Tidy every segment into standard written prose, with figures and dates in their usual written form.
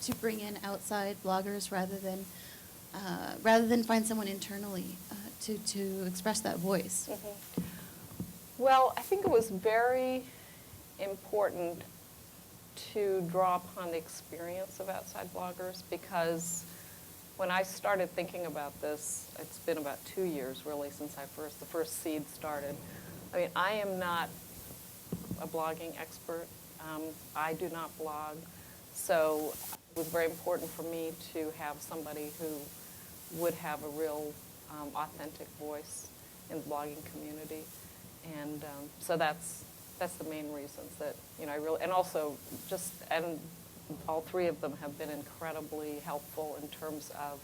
to bring in outside bloggers rather than find someone internally to express that voice? Mm-hmm. Well, I think it was very important to draw upon the experience of outside bloggers, because when I started thinking about this, it's been about 2 years really since the first seed started. I mean, I am not a blogging expert. I do not blog, so it was very important for me to have somebody who would have a real authentic voice in the blogging community, and so that's the main reasons that, you know, I really, and also just, and all three of them have been incredibly helpful in terms of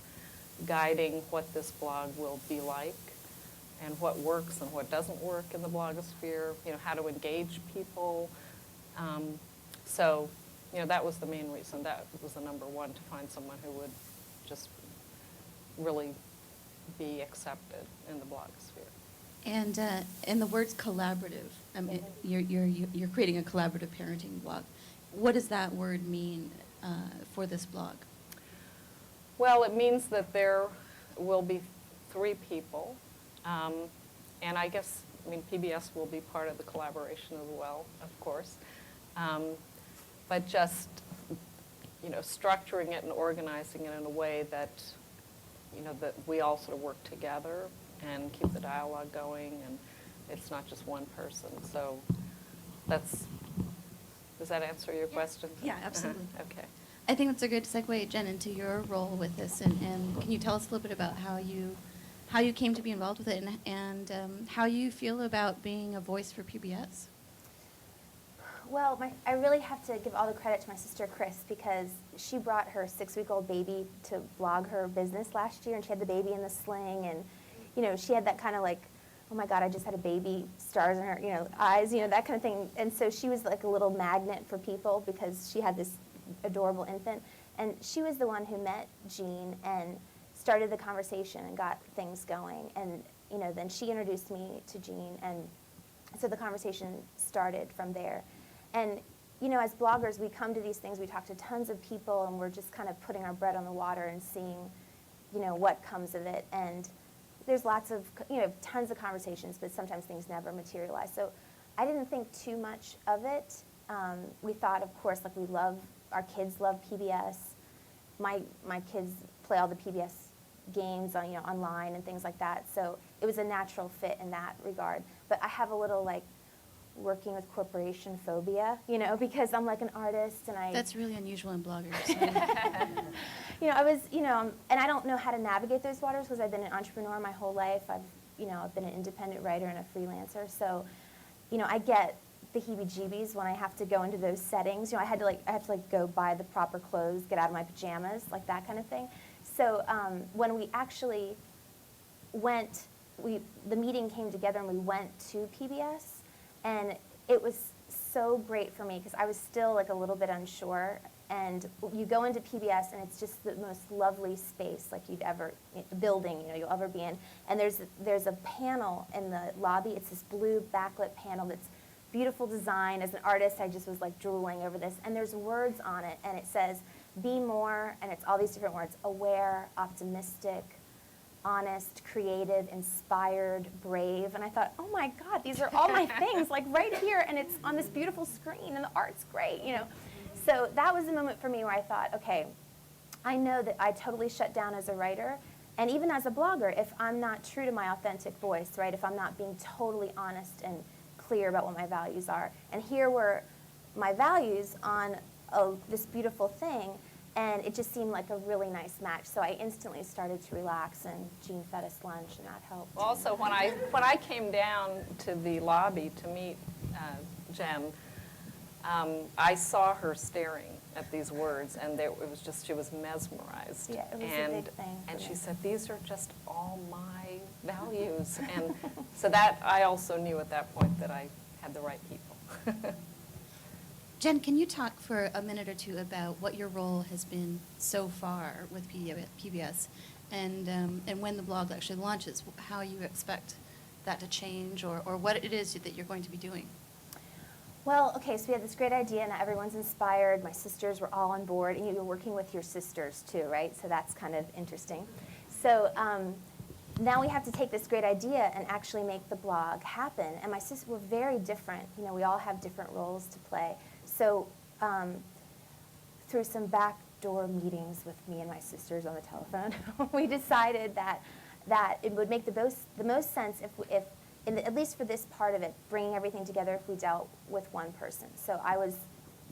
guiding what this blog will be like and what works and what doesn't work in the blogosphere, you know, how to engage people. So, you know, that was the main reason. That was the number one, to find someone who would just really be accepted in the blogosphere. And the words collaborative. I mean, you're creating a collaborative parenting blog. What does that word mean for this blog? Well, it means that there will be 3 people, and I guess, I mean, PBS will be part of the collaboration as well, of course, but just, you know, structuring it and organizing it in a way that, you know, that we all sort of work together and keep the dialogue going, and it's not just one person. So that's, does that answer your question? Yeah, absolutely. Okay. I think that's a good segue, Jen, into your role with this, and can you tell us a little bit about how you came to be involved with it, and how you feel about being a voice for PBS? Well, I really have to give all the credit to my sister Chris, because she brought her 6-week-old baby to BlogHer business last year, and she had the baby in the sling, and, you know, she had that kind of like, oh my God, I just had a baby, stars in her, you know, eyes, you know, that kind of thing. And so she was like a little magnet for people, because she had this adorable infant. And she was the one who met Jean and started the conversation and got things going. And, you know, then she introduced me to Jean, and so the conversation started from there. And, you know, as bloggers, we come to these things, we talk to tons of people, and we're just kind of putting our bread on the water and seeing, you know, what comes of it. And there's lots of, you know, tons of conversations, but sometimes things never materialize. So I didn't think too much of it. We thought, of course, like, our kids love PBS. My kids play all the PBS games on, you know, online and things like that. So it was a natural fit in that regard. But I have a little, like, working with corporation phobia, you know, because I'm like an artist, and That's really unusual in bloggers. You know, I was, you know, and I don't know how to navigate those waters, because I've been an entrepreneur my whole life. I've been an independent writer and a freelancer. So, you know, I get the heebie-jeebies when I have to go into those settings. You know, I have to go buy the proper clothes, get out of my pajamas, like that kind of thing. So when we actually went, the meeting came together and we went to PBS, and it was so great for me, because I was still like a little bit unsure. And you go into PBS, and it's just the most lovely space, like building, you know, you'll ever be in. And there's a panel in the lobby. It's this blue backlit panel that's beautiful design. As an artist, I just was like drooling over this. And there's words on it, and it says, "Be more," and it's all these different words: aware, optimistic, honest, creative, inspired, brave. And I thought, oh my God, these are all my things, like right here, and it's on this beautiful screen, and the art's great, you know. So that was the moment for me where I thought, okay, I know that I totally shut down as a writer, and even as a blogger, if I'm not true to my authentic voice, right, if I'm not being totally honest and clear about what my values are. And here were my values on this beautiful thing, and it just seemed like a really nice match. So I instantly started to relax, and Jean fed us lunch, and that helped. Also, when I came down to the lobby to meet Jen, I saw her staring at these words, and it was just, she was mesmerized. Yeah, it was a big thing. And she said, "These are just all my values." And so that, I also knew at that point that I had the right people. Jen, can you talk for a minute or two about what your role has been so far with PBS, and when the blog actually launches, how you expect that to change, or what it is that you're going to be doing? Well, okay, so we had this great idea, and everyone's inspired. My sisters were all on board, and you were working with your sisters too, right? So that's kind of interesting. So now we have to take this great idea and actually make the blog happen. And my sisters were very different. You know, we all have different roles to play. So through some backdoor meetings with me and my sisters on the telephone, we decided that it would make the most sense if at least for this part of it, bringing everything together, if we dealt with one person. So I was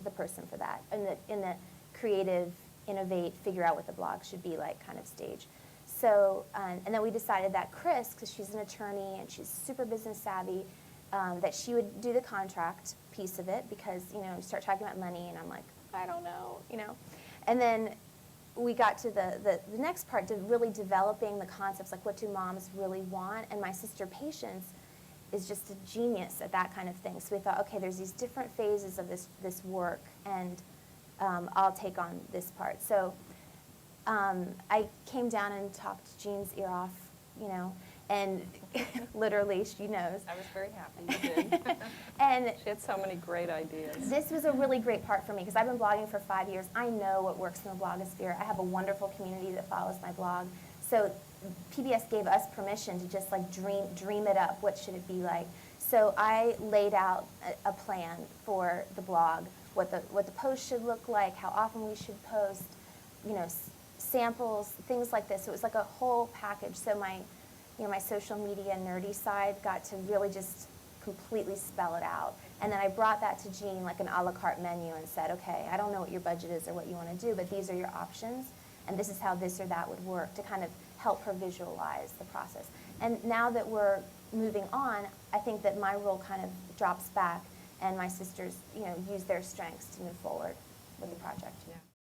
the person for that, in the creative, innovate, figure out what the blog should be like kind of stage. So, and then we decided that Chris, because she's an attorney and she's super business savvy, that she would do the contract piece of it, because, you know, you start talking about money and I'm like, I don't know, you know. And then we got to the next part, to really developing the concepts, like what do moms really want? And my sister Patience is just a genius at that kind of thing. So we thought, okay, there's these different phases of this work, and I'll take on this part. So I came down and talked Jean's ear off, you know, and literally, she knows. I was very happy you did. And she had so many great ideas. This was a really great part for me, because I've been blogging for 5 years. I know what works in the blogosphere. I have a wonderful community that follows my blog. So PBS gave us permission to just like dream it up. What should it be like? So I laid out a plan for the blog, what the post should look like, how often we should post, you know, samples, things like this. So it was like a whole package. So my social media nerdy side got to really just completely spell it out. And then I brought that to Jean like an a la carte menu and said, okay, I don't know what your budget is or what you want to do, but these are your options, and this is how this or that would work, to kind of help her visualize the process. And now that we're moving on, I think that my role kind of drops back, and my sisters, you know, use their strengths to move forward with the project. Yeah.